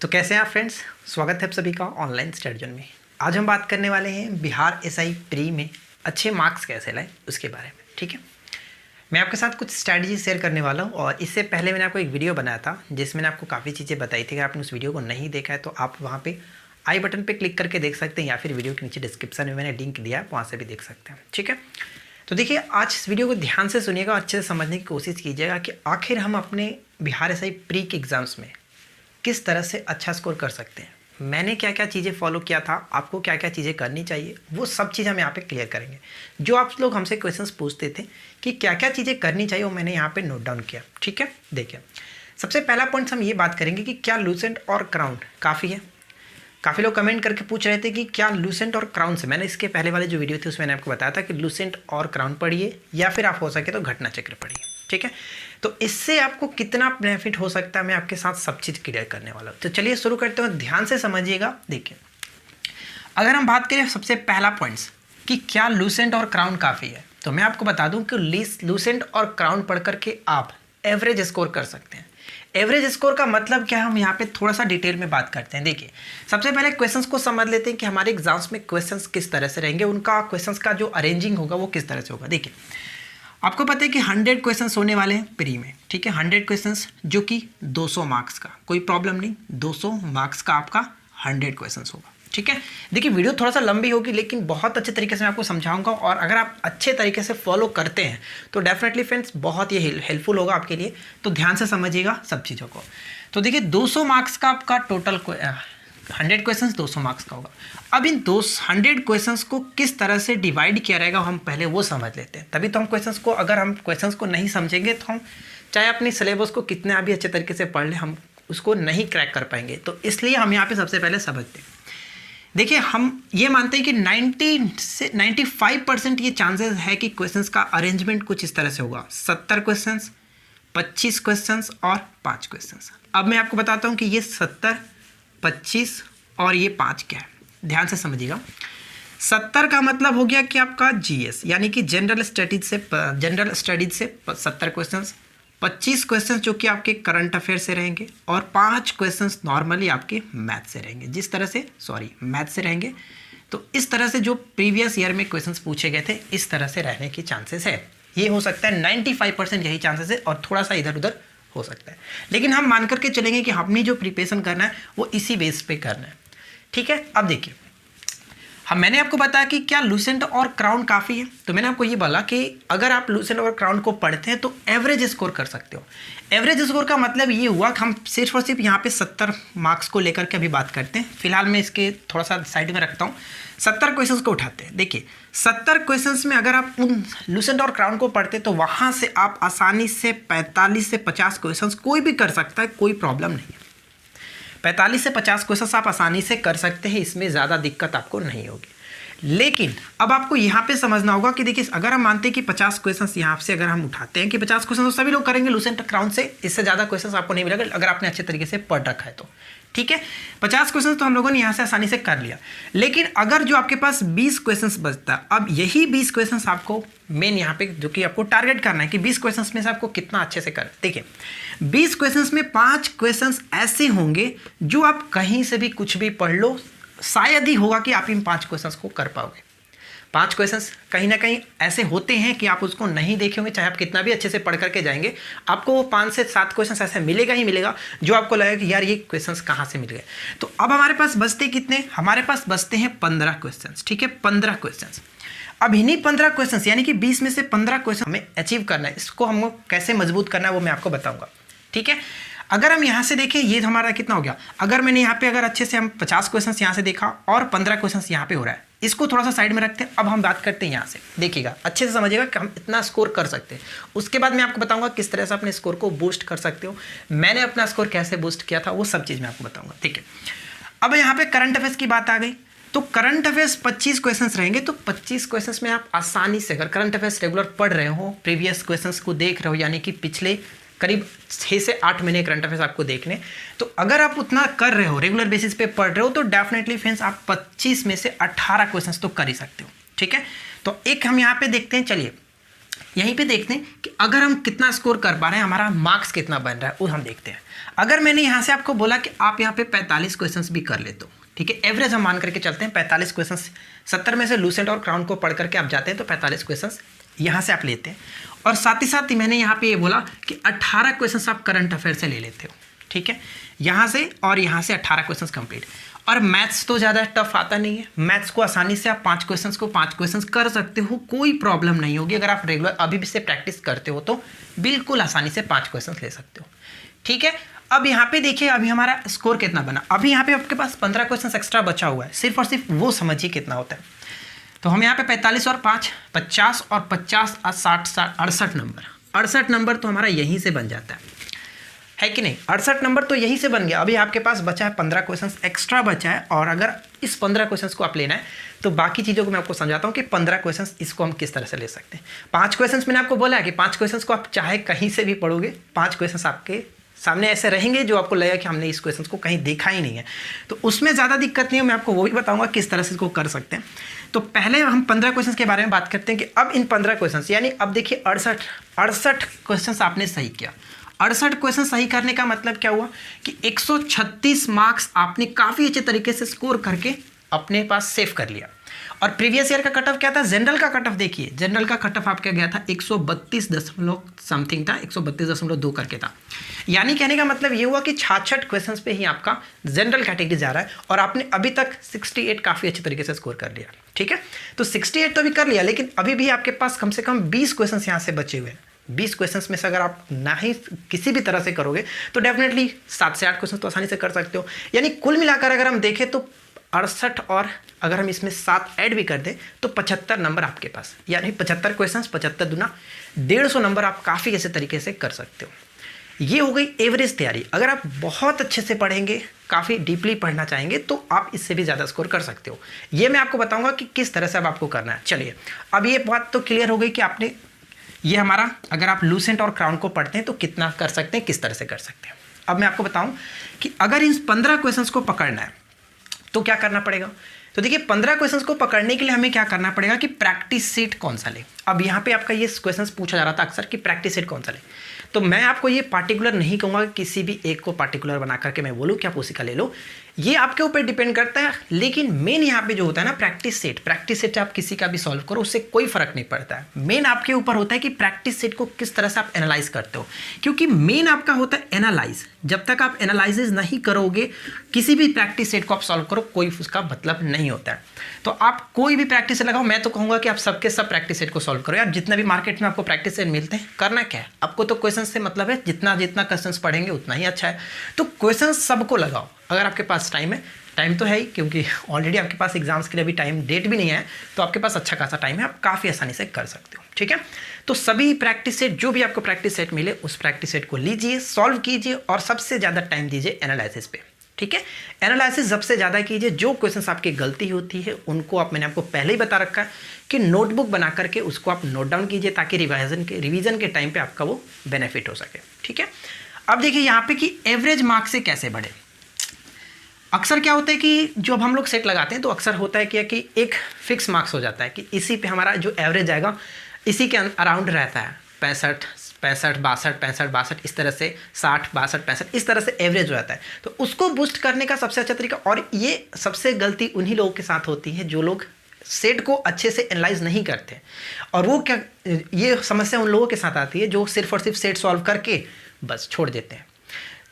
तो कैसे हैं आप फ्रेंड्स, स्वागत है आप सभी का ऑनलाइन स्टडी जोन में। आज हम बात करने वाले हैं बिहार एसआई प्री में अच्छे मार्क्स कैसे लाएं उसके बारे में। ठीक है, मैं आपके साथ कुछ स्ट्रैटेजी शेयर करने वाला हूं और इससे पहले मैंने आपको एक वीडियो बनाया था जिसमें मैंने आपको काफ़ी चीज़ें बताई थी। अगर आपने उस वीडियो को नहीं देखा है तो आप वहाँ पे आई बटन पे क्लिक करके देख सकते हैं या फिर वीडियो के नीचे डिस्क्रिप्शन में मैंने लिंक दिया है, वहाँ से भी देख सकते हैं। ठीक है, तो देखिए आज इस वीडियो को ध्यान से सुनिएगा और अच्छे से समझने की कोशिश कीजिएगा कि आखिर हम अपने बिहार एसआई प्री के एग्ज़ाम्स में किस तरह से अच्छा स्कोर कर सकते हैं। मैंने क्या क्या चीज़ें फॉलो किया था, आपको क्या क्या चीज़ें करनी चाहिए, वो सब चीज़ हम यहाँ पे क्लियर करेंगे। जो आप लोग हमसे क्वेश्चंस पूछते थे कि क्या क्या चीज़ें करनी चाहिए, वो मैंने यहाँ पे नोट डाउन किया। ठीक है, देखिए सबसे पहला पॉइंट हम ये बात करेंगे कि क्या लूसेंट और क्राउन काफ़ी है। काफ़ी लोग कमेंट करके पूछ रहे थे कि क्या लूसेंट और क्राउन से, मैंने इसके पहले वाले जो वीडियो थे उसमें मैंने आपको बताया था कि लूसेंट और क्राउन पढ़िए या फिर आप हो सके तो घटना चक्र पढ़िए। ठीक है, तो इससे आपको कितना बेनिफिट हो सकता है मैं आपके साथ सब चीज़ क्लियर करने वाला हूँ। तो चलिए शुरू करते हैं, ध्यान से समझिएगा। देखिए अगर हम बात करें सबसे पहला पॉइंट्स कि क्या लूसेंट और क्राउन काफ़ी है, तो मैं आपको बता दूं कि लूसेंट और क्राउन पढ़ करके आप एवरेज स्कोर कर सकते हैं। एवरेज स्कोर का मतलब क्या है, हम यहाँ पे थोड़ा सा डिटेल में बात करते हैं। देखिए सबसे पहले क्वेश्चंस को समझ लेते हैं कि हमारे एग्जाम्स में क्वेश्चंस किस तरह से रहेंगे, उनका क्वेश्चंस का जो अरेंजिंग होगा वो किस तरह से होगा। देखिए आपको पता है कि 100 क्वेश्चंस होने वाले हैं प्री में। ठीक है, 100 क्वेश्चंस जो कि 200 मार्क्स का, कोई प्रॉब्लम नहीं, 200 मार्क्स का आपका 100 क्वेश्चंस होगा। ठीक है, देखिए वीडियो थोड़ा सा लंबी होगी लेकिन बहुत अच्छे तरीके से मैं आपको समझाऊंगा और अगर आप अच्छे तरीके से फॉलो करते हैं तो डेफिनेटली फ्रेंड्स बहुत ये हेल्पफुल होगा आपके लिए। तो ध्यान से समझिएगा सब चीज़ों को। तो देखिए 200 मार्क्स का आपका टोटल 100 क्वेश्चंस 200 मार्क्स का होगा। अब इन 100 क्वेश्चंस को किस तरह से डिवाइड किया रहेगा हम पहले वो समझ लेते हैं। तभी तो हम क्वेश्चंस को, अगर हम क्वेश्चंस को नहीं समझेंगे तो हम चाहे अपनी सिलेबस को कितना भी अच्छे तरीके से पढ़ लें, हम उसको नहीं क्रैक कर पाएंगे। तो इसलिए हम यहाँ पे सबसे पहले समझते हैं। देखिए हम ये मानते हैं कि 90 से 95% ये चांसेस है कि क्वेश्चंस का अरेंजमेंट कुछ इस तरह से होगा, 70 क्वेश्चंस, 25 क्वेश्चंस और 5 क्वेश्चंस। अब मैं आपको बताता हूँ कि ये 70, 25 और ये 5 क्या है, ध्यान से समझिएगा। 70 का मतलब हो गया कि आपका जीएस यानी कि जनरल स्टडीज से 70 क्वेश्चंस, 25 क्वेश्चंस जो कि आपके करंट अफेयर से रहेंगे और 5 क्वेश्चंस नॉर्मली आपके मैथ से रहेंगे। मैथ से रहेंगे। तो इस तरह से जो प्रीवियस ईयर में क्वेश्चंस पूछे गए थे इस तरह से रहने की चांसेस है। ये हो सकता है 95% यही चांसेस है और थोड़ा सा इधर उधर हो सकता है, लेकिन हम मान करके चलेंगे कि हमने जो प्रिपरेशन करना है वो इसी बेस पे करना है। ठीक है, अब देखिए मैंने आपको बताया कि क्या लूसेंट और क्राउन काफ़ी है, तो मैंने आपको ये बोला कि अगर आप लूसेंट और क्राउन को पढ़ते हैं तो एवरेज स्कोर कर सकते हो। एवरेज स्कोर का मतलब ये हुआ कि हम सिर्फ और सिर्फ यहाँ पे 70 मार्क्स को लेकर के अभी बात करते हैं। फिलहाल मैं इसके थोड़ा सा साइड में रखता हूँ। 70 क्वेश्चंस को उठाते हैं। देखिए 70 क्वेश्चंस में अगर आप उन लूसेंट और क्राउन को पढ़ते तो वहाँ से आप आसानी से 45 से 50 क्वेश्चंस कोई भी कर सकता है, कोई प्रॉब्लम नहीं है। 45 से 50 क्वेश्चंस आप आसानी से कर सकते हैं, इसमें ज़्यादा दिक्कत आपको नहीं होगी। लेकिन अब आपको यहाँ पे समझना होगा कि देखिए अगर हम मानते हैं कि 50 क्वेश्चंस यहाँ से अगर हम उठाते हैं कि 50 क्वेश्चन तो सभी लोग करेंगे लूसेंट क्राउन से, इससे ज़्यादा क्वेश्चंस आपको नहीं मिलेगा अगर आपने अच्छे तरीके से पढ़ रखा है तो। ठीक है, 50 क्वेश्चन तो हम लोगों ने यहाँ से आसानी से कर लिया, लेकिन अगर जो आपके पास 20 क्वेश्चंस बचता है, अब यही 20 क्वेश्चंस आपको मेन यहाँ पे जो कि आपको टारगेट करना है कि 20 क्वेश्चंस में से आपको कितना अच्छे से कर। देखिए 20 क्वेश्चंस में 5 क्वेश्चंस ऐसे होंगे जो आप कहीं से भी कुछ भी पढ़ लो, शायद ही होगा कि आप इन 5 क्वेश्चंस को कर पाओगे। 5 क्वेश्चंस कहीं ना कहीं ऐसे होते हैं कि आप उसको नहीं देखे होंगे, चाहे आप कितना भी अच्छे से पढ़ करके जाएंगे, आपको वो 5 से 7 क्वेश्चंस ऐसे मिलेगा ही मिलेगा जो आपको लगेगा कि यार ये क्वेश्चंस कहाँ से मिल गए। तो अब हमारे पास बचते कितने, हमारे पास बचते हैं 15 क्वेश्चंस। ठीक है, 15 क्वेश्चंस। अब इन्हीं 15 क्वेश्चंस यानी कि 20 में से 15 क्वेश्चन हमें अचीव करना है, इसको हमको कैसे मजबूत करना है वो मैं आपको बताऊँगा। ठीक है, अगर हम यहाँ से देखें ये हमारा कितना हो गया, अगर मैंने यहाँ पे अगर अच्छे से हम 50 क्वेश्चंस यहाँ से देखा और 15 क्वेश्चंस यहाँ पे हो रहा है, इसको थोड़ा सा साइड में रखते हैं। अब हम बात करते हैं यहाँ से, देखिएगा अच्छे से समझिएगा कि हम इतना स्कोर कर सकते हैं। उसके बाद मैं आपको बताऊंगा किस तरह से अपने स्कोर को बूस्ट कर सकते हो, मैंने अपना स्कोर कैसे बूस्ट किया था वो सब चीज़ मैं आपको बताऊँगा। ठीक है, अब यहाँ पे करंट अफेयर्स की बात आ गई, तो करंट अफेयर्स 25 क्वेश्चंस रहेंगे। तो 25 क्वेश्चंस में आप आसानी से अगर करंट अफेयर्स रेगुलर पढ़ रहे हो, प्रीवियस क्वेश्चंस को देख रहे हो, यानी कि पिछले करीब 6 से 8 महीने करंट अफेयर्स आपको देखने, तो अगर आप उतना कर रहे हो, रेगुलर बेसिस पे पढ़ रहे हो, तो डेफिनेटली फ्रेंड्स आप 25 में से 18 क्वेश्चंस तो कर ही सकते हो। ठीक है, तो एक हम यहाँ पे देखते हैं। चलिए यहीं पे देखते हैं कि अगर हम कितना स्कोर कर पा रहे हैं, हमारा मार्क्स कितना बन रहा है, वो हम देखते हैं। अगर मैंने यहाँ से आपको बोला कि आप यहाँ पे 45 क्वेश्चंस भी कर लेते हो, ठीक है, एवरेज हम मान करके चलते हैं 45 क्वेश्चंस, 70 में से लूसेंट और क्राउन को पढ़ करके आप जाते हैं तो 45 क्वेश्चंस यहाँ से आप लेते हैं। और साथ ही मैंने यहाँ पे ये बोला कि 18 क्वेश्चंस आप करंट अफेयर से ले लेते हो, ठीक है, यहाँ से और यहाँ से 18 क्वेश्चंस कंप्लीट। और मैथ्स तो ज़्यादा टफ आता नहीं है, मैथ्स को आसानी से आप 5 क्वेश्चंस कर सकते हो, कोई प्रॉब्लम नहीं होगी। अगर आप रेगुलर अभी भी से प्रैक्टिस करते हो तो बिल्कुल आसानी से 5 क्वेश्चंस ले सकते हो, ठीक है। अब यहाँ पे देखिए अभी हमारा स्कोर कितना बना। अभी यहाँ पे आपके पास 15 क्वेश्चन एक्स्ट्रा बचा हुआ है, सिर्फ और सिर्फ वो समझिए कितना होता है। तो हम यहाँ पे 45 और 5 50 और 50 और 60 68 नंबर, 68 नंबर तो हमारा यहीं से बन जाता है कि नहीं। 68 नंबर तो यहीं से बन गया। अभी आपके पास बचा है 15 क्वेश्चन एक्स्ट्रा बचा है, और अगर इस 15 क्वेश्चन को आप लेना है तो बाकी चीज़ों को मैं आपको समझाता हूँ कि 15 क्वेश्चन इसको हम किस तरह से ले सकते हैं। 5 क्वेश्चन मैंने आपको बोला है कि 5 क्वेश्चन को आप चाहे कहीं से भी पढ़ोगे, 5 क्वेश्चन आपके सामने ऐसे रहेंगे जो आपको लगेगा कि हमने इस क्वेश्चन को कहीं देखा ही नहीं है, तो उसमें ज़्यादा दिक्कत नहीं है। मैं आपको वो भी बताऊंगा किस तरह से इसको कर सकते हैं। तो पहले हम 15 क्वेश्चन के बारे में बात करते हैं कि अब इन 15 क्वेश्चन यानी अब देखिए 68 क्वेश्चन आपने सही किया। 68 क्वेश्चन सही करने का मतलब क्या हुआ कि 136 मार्क्स आपने काफ़ी अच्छे तरीके से स्कोर करके अपने पास सेव कर लिया। और प्रीवियस ईयर का कट ऑफ क्या था, जनरल का कट ऑफ देखिए, जनरल का कट ऑफ आपका गया था 132 दशमलव समथिंग था, 132.2 करके था। यानी कहने का मतलब ये हुआ कि 66 क्वेश्चंस पे ही आपका जनरल कैटेगरी जा रहा है, और आपने अभी तक 68 काफ़ी अच्छे तरीके से स्कोर कर लिया, ठीक है। तो 68 तो अभी कर लिया, लेकिन अभी भी आपके पास कम से कम 20 क्वेश्चन यहाँ से बचे हुए हैं। 20 क्वेश्चंस में से अगर आप ना ही किसी भी तरह से करोगे तो डेफिनेटली 7 से 8 क्वेश्चन तो आसानी से कर सकते हो। यानी कुल मिलाकर अगर हम देखें तो 68, और अगर हम इसमें 7 ऐड भी कर दें तो 75 नंबर आपके पास, यानी 75 क्वेश्चंस 75 दूना 150 नंबर आप काफ़ी ऐसे तरीके से कर सकते हो। ये हो गई एवरेज तैयारी। अगर आप बहुत अच्छे से पढ़ेंगे, काफ़ी डीपली पढ़ना चाहेंगे तो आप इससे भी ज़्यादा स्कोर कर सकते हो। ये मैं आपको बताऊंगा कि किस तरह से अब आपको करना है। चलिए, अब ये बात तो क्लियर हो गई कि आपने ये हमारा, अगर आप लूसेंट और क्राउन को पढ़ते हैं तो कितना कर सकते हैं, किस तरह से कर सकते हैं। अब मैं आपको बताऊं कि अगर इन 15 क्वेश्चंस को पकड़ना है तो क्या करना पड़ेगा। तो देखिए 15 क्वेश्चंस को पकड़ने के लिए हमें क्या करना पड़ेगा कि प्रैक्टिस सेट कौन सा ले। अब यहाँ पे आपका ये क्वेश्चंस पूछा जा रहा था अक्सर कि प्रैक्टिस सेट कौन सा ले, तो मैं आपको ये पार्टिकुलर नहीं कहूँगा कि किसी भी एक को पार्टिकुलर बना करके मैं बोलूँ कि आप उसी का ले लो, ये आपके ऊपर डिपेंड करता है। लेकिन मेन यहाँ पे जो होता है ना प्रैक्टिस सेट आप किसी का भी सॉल्व करो उससे कोई फर्क नहीं पड़ता है। मेन आपके ऊपर होता है कि प्रैक्टिस सेट को किस तरह से आप एनालाइज करते हो, क्योंकि मेन आपका होता है एनालाइज। जब तक आप एनालाइसिस नहीं करोगे किसी भी प्रैक्टिस सेट को आप सॉल्व करो, कोई उसका मतलब नहीं होता है। तो आप कोई भी प्रैक्टिस सेट लगाओ, मैं तो कहूँगा कि आप सबके सब प्रैक्टिस सेट को सॉल्व करो। यार जितना भी मार्केट में आपको प्रैक्टिस सेट मिलते हैं, करना क्या है आपको, तो क्वेश्चन से मतलब है, जितना जितना क्वेश्चन पढ़ेंगे उतना ही अच्छा है। तो क्वेश्चन सबको लगाओ अगर आपके पास टाइम है, टाइम तो है ही, क्योंकि ऑलरेडी आपके पास एग्जाम्स के लिए अभी टाइम डेट भी नहीं है, तो आपके पास अच्छा खासा टाइम है, आप काफ़ी आसानी से कर सकते हो, ठीक है। तो सभी प्रैक्टिस सेट, जो भी आपको प्रैक्टिस सेट मिले उस प्रैक्टिस सेट को लीजिए, सॉल्व कीजिए और सबसे ज़्यादा टाइम दीजिए एनालिसिस पे, ठीक है। एनालिसिस सबसे ज़्यादा कीजिए। जो क्वेश्चंस आपकी गलती होती है उनको आप, मैंने आपको पहले ही बता रखा है कि नोटबुक बना करके उसको आप नोट डाउन कीजिए ताकि रिवीजन के टाइम पे आपका वो बेनिफिट हो सके, ठीक है। अब देखिए यहाँ पे कि एवरेज मार्क्स से कैसे बढ़े। अक्सर क्या होता है कि जब हम लोग सेट लगाते हैं तो अक्सर होता है कि एक फिक्स मार्क्स हो जाता है कि इसी पे हमारा जो एवरेज आएगा इसी के अराउंड रहता है, 65 62 इस तरह से 60 62 65 इस तरह से एवरेज हो जाता है। तो उसको बूस्ट करने का सबसे अच्छा तरीका, और ये सबसे गलती उन्हीं लोगों के साथ होती है जो लोग सेट को अच्छे से एनालाइज नहीं करते, और वो क्या, ये समस्या उन लोगों के साथ आती है जो सिर्फ और सिर्फ सेट सॉल्व करके बस छोड़ देते हैं।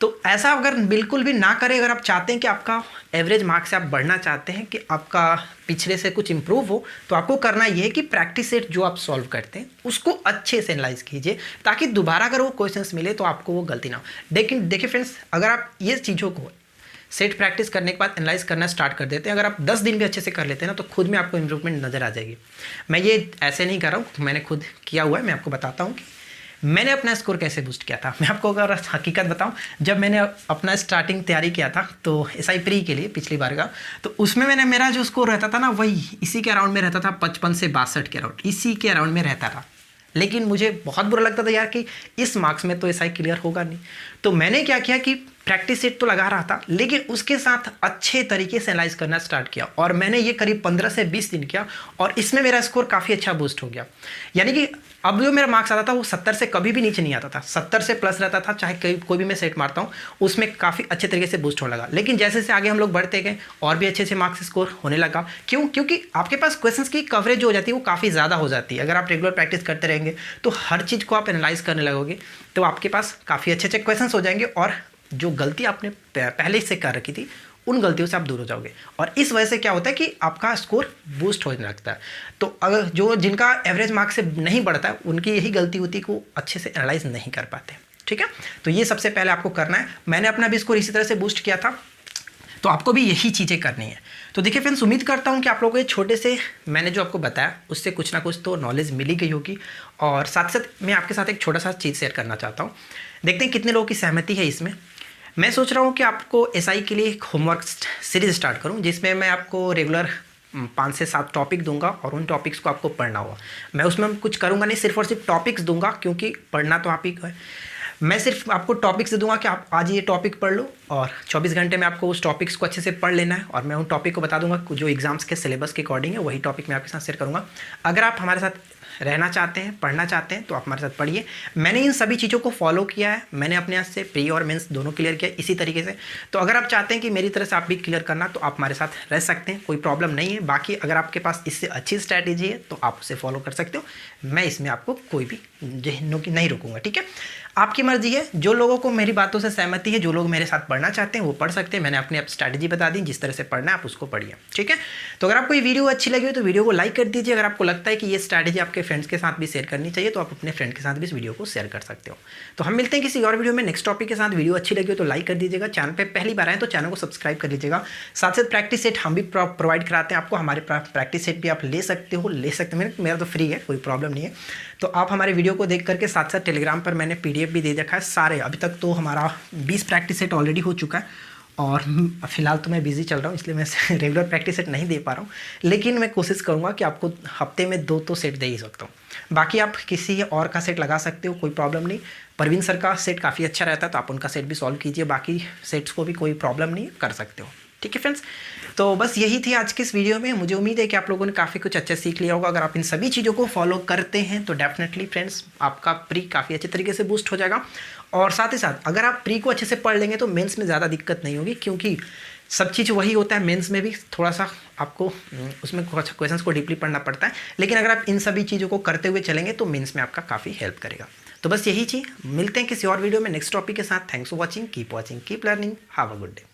तो ऐसा अगर बिल्कुल भी ना करें, अगर आप चाहते हैं कि आपका एवरेज मार्क्स से आप बढ़ना चाहते हैं, कि आपका पिछले से कुछ इंप्रूव हो, तो आपको करना ये है कि प्रैक्टिस सेट जो आप सॉल्व करते हैं उसको अच्छे से एनालाइज कीजिए ताकि दोबारा अगर वो क्वेश्चंस मिले तो आपको वो गलती ना हो। लेकिन देखिए फ्रेंड्स, अगर आप ये चीज़ों को सेट प्रैक्टिस करने के बाद एनालाइज करना स्टार्ट कर देते हैं, अगर आप 10 दिन भी अच्छे से कर लेते हैं ना, तो खुद में आपको इंप्रूवमेंट नज़र आ जाएगी। मैं ये ऐसे नहीं कर रहा हूँ, मैंने खुद किया हुआ है। मैं आपको बताता हूँ कि मैंने अपना स्कोर कैसे बूस्ट किया था। मैं आपको अगर हकीकत बताऊं, जब मैंने अपना स्टार्टिंग तैयारी किया था तो SI प्री के लिए पिछली बार का, तो उसमें मेरा जो स्कोर रहता था ना, वही इसी के अराउंड में रहता था, 55 से 62 के अराउंड, इसी के अराउंड में रहता था। लेकिन मुझे बहुत बुरा लगता था यार कि इस मार्क्स में तो SI क्लियर होगा नहीं। तो मैंने क्या किया कि प्रैक्टिस सेट तो लगा रहा था, लेकिन उसके साथ अच्छे तरीके से एनालाइज करना स्टार्ट किया और मैंने ये करीब 15 से 20 दिन किया और इसमें मेरा स्कोर काफ़ी अच्छा बूस्ट हो गया। यानी कि अब जो मेरा मार्क्स आता था वो 70 से कभी भी नीचे नहीं आता था, 70 से प्लस रहता था, चाहे कोई भी मैं सेट मारता हूँ उसमें काफ़ी अच्छे तरीके से बूस्ट होने लगा। लेकिन जैसे जैसे आगे हम लोग बढ़ते गए और भी अच्छे मार्क्स स्कोर होने लगा। क्योंकि आपके पास क्वेश्चंस की कवरेज जो हो जाती है वो काफ़ी ज़्यादा हो जाती है। अगर आप रेगुलर प्रैक्टिस करते रहेंगे तो हर चीज़ को आप एनालाइज करने लगोगे तो आपके पास काफ़ी अच्छे क्वेश्चंस हो जाएंगे और जो गलती आपने पहले से कर रखी थी उन गलतियों से आप दूर हो जाओगे। और इस वजह से क्या होता है कि आपका स्कोर बूस्ट होने लगता है। तो अगर जिनका एवरेज मार्क्स से नहीं बढ़ता है उनकी यही गलती होती है कि वो अच्छे से एनालाइज नहीं कर पाते। ठीक है, तो ये सबसे पहले आपको करना है। मैंने अपना भी स्कोर इसी तरह से बूस्ट किया था, तो आपको भी यही चीज़ें करनी है। तो देखिए फ्रेंड्स, उम्मीद करता हूँ कि आप लोगों को ये छोटे से मैंने जो आपको बताया उससे कुछ ना कुछ तो नॉलेज मिली गई होगी। और साथ साथ मैं आपके साथ एक छोटा सा चीज़ शेयर करना चाहता हूँ, देखते हैं कितने लोगों की सहमति है इसमें। मैं सोच रहा हूँ कि आपको एसआई के लिए एक होमवर्क सीरीज स्टार्ट करूँ जिसमें मैं आपको रेगुलर 5 से 7 टॉपिक दूंगा और उन टॉपिक्स को आपको पढ़ना होगा। मैं उसमें कुछ करूँगा नहीं, सिर्फ और सिर्फ टॉपिक्स दूंगा, क्योंकि पढ़ना तो आप ही को है। मैं सिर्फ आपको टॉपिक्स दे दूंगा कि आप आज ये टॉपिक पढ़ लो और 24 घंटे में आपको उस टॉपिक्स को अच्छे से पढ़ लेना है। और मैं उन टॉपिक को बता दूंगा जो एग्जाम्स के सिलेबस के अकॉर्डिंग है, वही टॉपिक मैं आपके साथ शेयर करूँगा। अगर आप हमारे साथ रहना चाहते हैं, पढ़ना चाहते हैं, तो आप हमारे साथ पढ़िए। मैंने इन सभी चीज़ों को फॉलो किया है, मैंने अपने यहाँ से प्री और मेंस दोनों क्लियर किया इसी तरीके से। तो अगर आप चाहते हैं कि मेरी तरह से आप भी क्लियर करना, तो आप हमारे साथ रह सकते हैं, कोई प्रॉब्लम नहीं है। बाकी अगर आपके पास इससे अच्छी स्ट्रैटेजी है तो आप उसे फॉलो कर सकते हो। मैं इसमें आपको कोई भी नहीं रोकूंगा। ठीक है, आपकी मर्जी है। जो लोगों को मेरी बातों से सहमति है, जो लोग मेरे साथ पढ़ना चाहते हैं वो पढ़ सकते हैं। मैंने अपनी स्ट्रैटेजी बता दी, जिस तरह से पढ़ना है आप उसको पढ़िए। ठीक है, तो अगर आपको ये वीडियो अच्छी लगी हो तो वीडियो को लाइक कर दीजिए। अगर आपको लगता है कि ये स्ट्रैटेजी आपके फ्रेंड्स के साथ भी शेयर करनी चाहिए तो आप अपने फ्रेंड के साथ भी इस वीडियो को शेयर कर सकते हो। तो हम मिलते हैं किसी और वीडियो में नेक्स्ट टॉपिक के साथ। वीडियो अच्छी लगी हो तो लाइक कर दीजिएगा, चैनल पर पहली बार आए तो चैनल को सब्सक्राइब कर लीजिएगा। साथ साथ प्रैक्टिस सेट हम भी प्रोवाइड कराते हैं आपको, हमारे प्रैक्टिस सेट भी आप ले सकते हो। मेरा तो फ्री है, कोई प्रॉब्लम नहीं है। तो आप हमारे वीडियो को देख करके साथ साथ टेलीग्राम पर मैंने PDF भी दे रखा है सारे। अभी तक तो हमारा 20 प्रैक्टिस सेट ऑलरेडी हो चुका है और फिलहाल तो मैं बिजी चल रहा हूँ, इसलिए मैं रेगुलर प्रैक्टिस सेट नहीं दे पा रहा हूँ। लेकिन मैं कोशिश करूँगा कि आपको हफ्ते में 2 तो सेट दे ही सकता हूँ। बाकी आप किसी और का सेट लगा सकते हो, कोई प्रॉब्लम नहीं। परवीन सर का सेट काफ़ी अच्छा रहता है तो आप उनका सेट भी सॉल्व कीजिए। बाकी सेट्स को भी कोई प्रॉब्लम नहीं, कर सकते हो। ठीक है फ्रेंड्स, तो बस यही थी आज की इस वीडियो में। मुझे उम्मीद है कि आप लोगों ने काफ़ी कुछ अच्छा सीख लिया होगा। अगर आप इन सभी चीज़ों को फॉलो करते हैं तो डेफिनेटली फ्रेंड्स आपका प्री काफ़ी अच्छे तरीके से बूस्ट हो जाएगा। और साथ ही साथ अगर आप प्री को अच्छे से पढ़ लेंगे तो मेंस में ज़्यादा दिक्कत नहीं होगी, क्योंकि सब चीज़ वही होता है। मेंस में भी थोड़ा सा आपको उसमें क्वेश्चंस को डीपली पढ़ना पड़ता है, लेकिन अगर आप इन सभी चीज़ों को करते हुए चलेंगे तो मेंस में आपका काफ़ी हेल्प करेगा। तो बस यही चीज़, मिलते हैं किसी और वीडियो में नेक्स्ट टॉपिक के साथ। Thanks for watching, keep learning, have a good day.